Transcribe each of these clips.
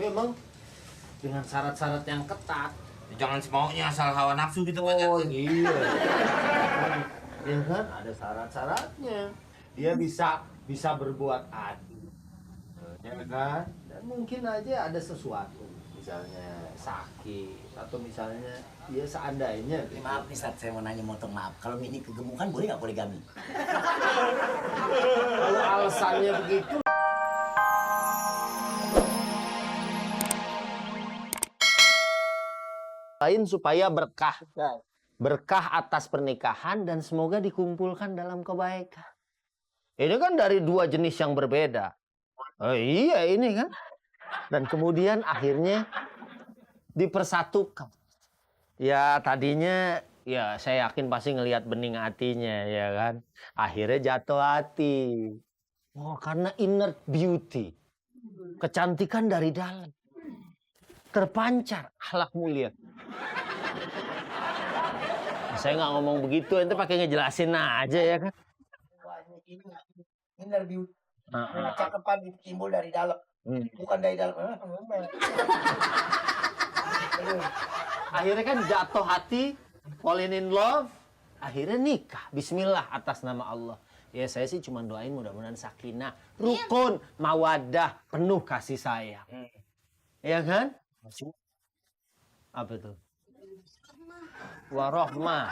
memang dengan syarat-syarat yang ketat. Jangan semaunya asal hawa nafsu gitu kan. Oh iya. Ya kan ada syarat-syaratnya. Dia bisa berbuat adil. Ya kan? Dan mungkin aja ada sesuatu. Misalnya sakit atau misalnya ya seandainya. Maaf nih Sat, saya mau nanya motor maaf. Kalau Mini kegemukan boleh nggak poligami? Kalau alasannya begitu. Lain supaya berkah atas pernikahan dan semoga dikumpulkan dalam kebaikan. Ini kan dari dua jenis yang berbeda. Oh iya ini kan. Dan kemudian akhirnya dipersatukan. Ya tadinya ya saya yakin pasti ngelihat bening hatinya ya kan. Akhirnya jatuh hati. Oh karena inner beauty. Kecantikan dari dalam. Terpancar akhlak mulia. Saya nggak ngomong begitu, ente pakai ngejelasin aja ya kan. Inner beauty. Cakapan timbul dari dalam. Bukan dari dalam. Akhirnya kan jatuh hati, falling in love, akhirnya nikah. Bismillah atas nama Allah. Ya saya sih cuma doain mudah-mudahan sakinah, rukun, mawadah, penuh kasih sayang. Ya kan? Apa itu? Warohmah.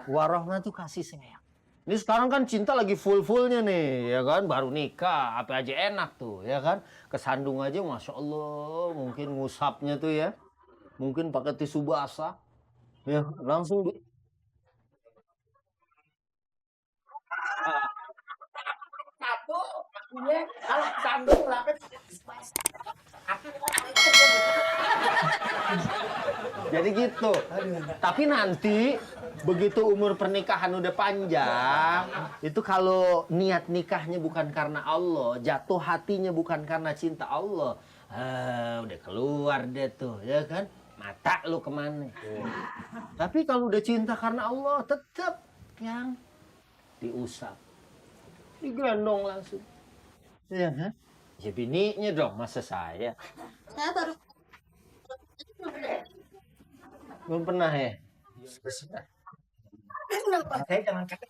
Warohmah itu kasih sayang. Ini sekarang kan cinta lagi full-fullnya nih, ya kan? Baru nikah, apa aja enak tuh, ya kan? Kesandung aja, Masya Allah, mungkin ngusapnya tuh ya. Mungkin pakai tisu basah. Ya, langsung. Satu, kalau sandung lah. Jadi gitu. Tapi nanti begitu umur pernikahan udah panjang, itu kalau niat nikahnya bukan karena Allah, jatuh hatinya bukan karena cinta Allah, udah keluar deh tuh, ya kan? Mata lu kemana? Tapi kalau udah cinta karena Allah, tetap yang diusap, digendong langsung, ya kan? Ya bininya dong, masa saya? Saya baru Belum pernah ya? Kenapa? Saya jangan cakap.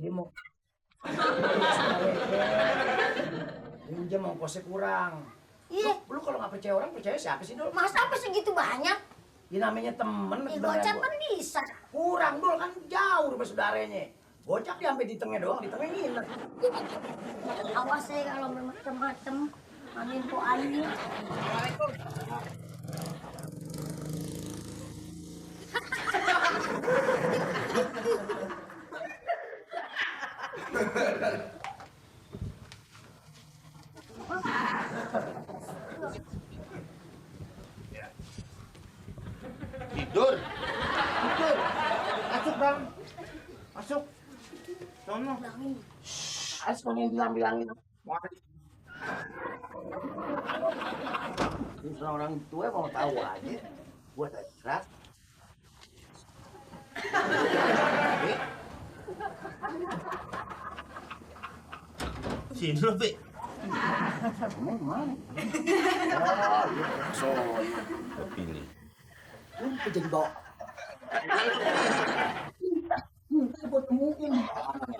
Dia mau pinjam ongkosnya kurang. Iya. Lu kalau nggak percaya orang, percaya siapa sih, Dul? Mas apa segitu banyak? Ya namanya temen. Gocap kan bisa. Kurang, Dul, kan jauh rumah saudaranya. Gocap dia sampai di tengah doang, di tengah nginep. Awas ya kalau macem-macem. Amin po ani. Tidur. Tidur. Masuk, Bang. Masuk. Sono. Harus pengen bilang-bilangin. Ini orang tua mau tahu aja. Buat istirahat. Sini lu, Bi. Mana? So, Pilih. lu jadi bawa. Buat temuin yang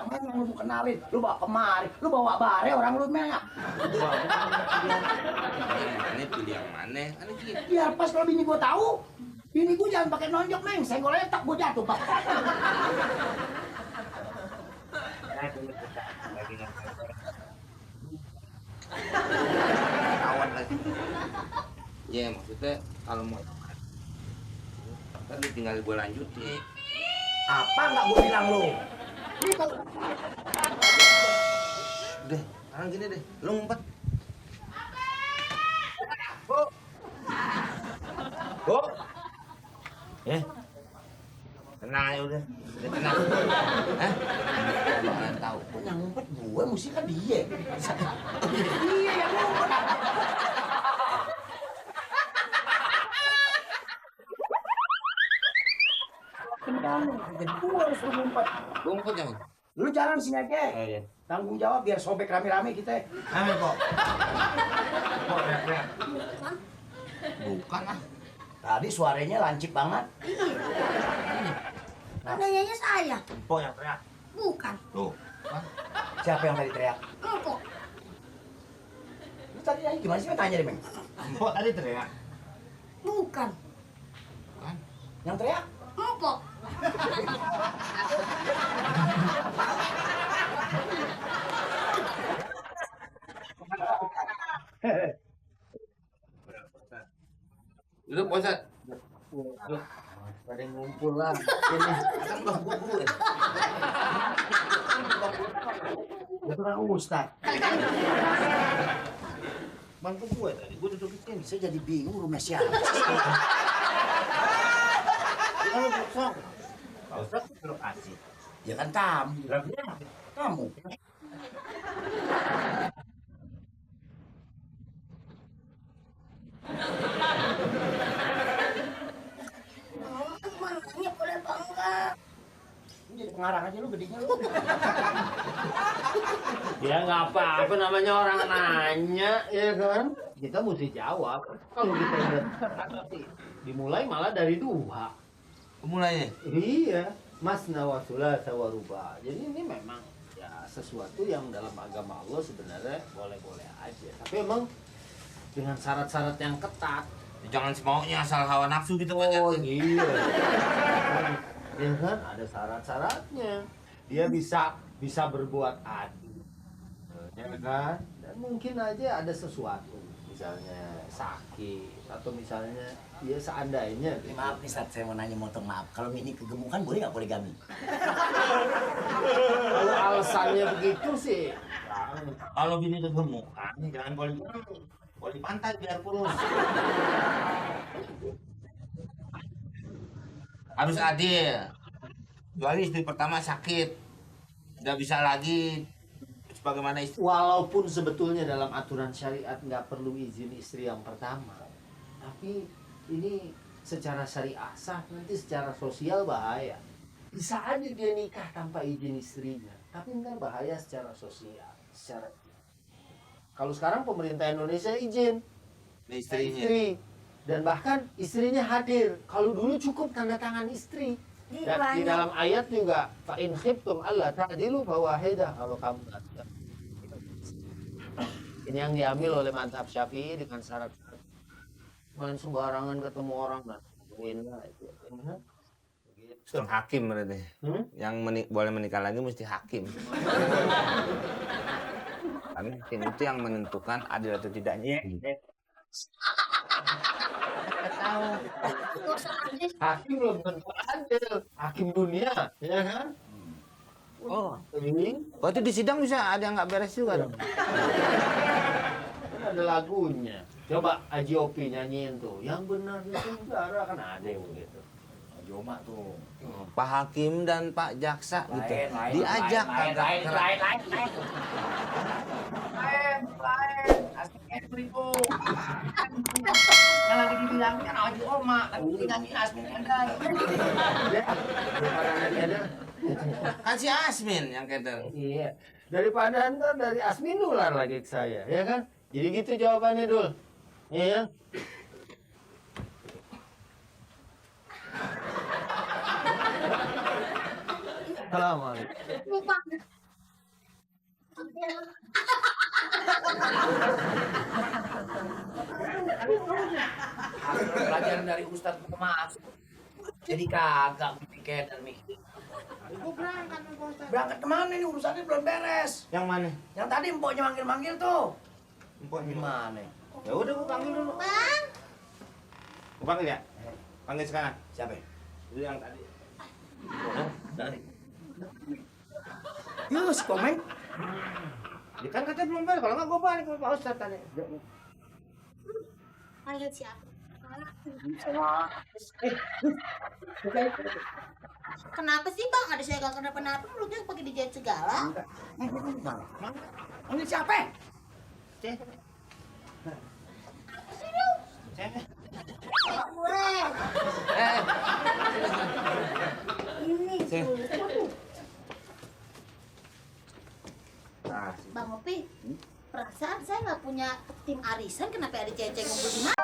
mana yang lu kenalin, lu bawa kemari, lu bawa bare orang lu mah. Ini pilih yang mana? Ini gitu. Biar pas kalau bini gua tahu, bini gua jangan pakai nonjok meng, senggol letak gua jatuh pak. Kawan lagi. Ya maksudnya kalau mau kan tinggal gue lanjutin. Apa nggak gua bilang lu? Ini kalau Udah, sekarang gini deh, lu ngumpet. Bu, Bu. Tenang aja udah tenang. Hah? Kalau nggak tahu. yang ngumpet gua mesti kan dia. Iya yang ngumpet. anu, jadi gua harus ngumpet. Rumput yang. Lu jalan sini aja. Iya. Tanggung jawab biar sobek rame-rame kita. Amin, Pok. Pok, teriak-teriak. Bukan ah. Tadi suaranya lancip banget. Kan nanyanya saya. Pok yang teriak. Bukan. Tuh. Kan? Siapa yang tadi teriak? Empok. Lu tadi nanya gimana sih? Tanya deh, Meng. Pok tadi teriak. Bukan. Kan? Yang teriak? Empok. Duduk, Pak Ustaz. Pada ngumpul lah. Ini Kan bang gue. Ya tukang Ustaz. Bangku gue tadi, gue duduk di sini. Saya jadi bingung rumah siapa. Kalau kosong. Pak Ustaz duduk asik. Ya kan tamu. Berapa? Kamu. Cuma nanya boleh apa enggak. Lu jadi pengarang aja lu gedenya lu. ya nggak apa-apa namanya orang nanya, ya kan? Kita mesti jawab. Kalau kita udah dimulai malah dari dua. Mulainya. Iya, mas nawasula sawaruba. Jadi ini memang ya sesuatu yang dalam agama Allah sebenarnya boleh-boleh aja. Tapi emang dengan syarat-syarat yang ketat. Jangan semaunya asal hawa nafsu gitu, Pak. Oh iya. Ya kan ada syarat-syaratnya. Dia bisa berbuat adil. Ya kan? Dan mungkin aja ada sesuatu, misalnya sakit atau misalnya ya seandainya gitu. Maaf nih, Ustaz, saya mau nanya, motong maaf. Kalau ini kegemukan boleh nggak poligami? Kalau alasannya begitu sih, Kalau bini kegemukan, jangan boleh pantai biar kurus. Harus adil. Kecuali istri pertama sakit, nggak bisa lagi sebagaimana istri. walaupun sebetulnya dalam aturan syariat nggak perlu izin istri yang pertama, tapi ini secara syariah sah, nanti secara sosial bahaya. Bisa aja dia nikah tanpa izin istrinya, tapi ntar bahaya secara sosial, kalau sekarang pemerintah Indonesia izin Istrinya. istri dan bahkan istrinya hadir. Kalau dulu cukup tanda tangan istri. Dan di dalam ayat juga fa in khiftum alla ta'dilu fa wahidah, kalau kamu nggak suka. Ini yang diambil oleh mazhab Syafi'i dengan syarat main sembarangan ketemu orang dan win lah itu. Itu hakim berarti. Yang boleh menikah lagi mesti hakim. Karena hakim itu yang menentukan adil atau tidaknya. Tahu. Hakim belum tentu adil, hakim dunia, ya kan? Oh, Ini berarti di sidang bisa ada yang nggak beres juga dong. kan ada lagunya. Coba Aji Opi nyanyiin tuh. Yang benar itu saudara, kan ada yang begitu. Joma tuh. Pak Hakim dan Pak Jaksa gitu. Lain, Diajak lain. Asmin beribu. Yang lagi dibilangin kan Haji Oma, tapi nyanyi Asmin Endai. Daripada nanti ada. Kan si Asmin yang keder. Iya. Daripada ntar dari Asmin nular lagi ke saya, ya kan? Jadi gitu jawabannya, Dul. Iya. Assalamualaikum. Lupa. Pelajaran dari Ustaz Mas. Jadi kagak pikir dan mikir. Berangkat kemana nih, urusannya belum beres. Yang mana? Yang tadi empoknya manggil-manggil tuh. Empok Gimana? Ya udah gua panggil dulu. Bang. Gua panggil ya. Panggil sekarang. Siapa? Itu yang tadi. Yuk, si Komeng. Dia kan katanya belum balik. Kalau nggak gua balik ke Pak Ustaz tadi. Panggil siapa? Kenapa sih bang? Ada saya gak kenapa-napa, mulutnya pakai dijahit segala. Ini siapa? Boleh. Nah, Bang Opi, perasaan saya nggak punya tim arisan, kenapa ada cewek ngumpul di mana?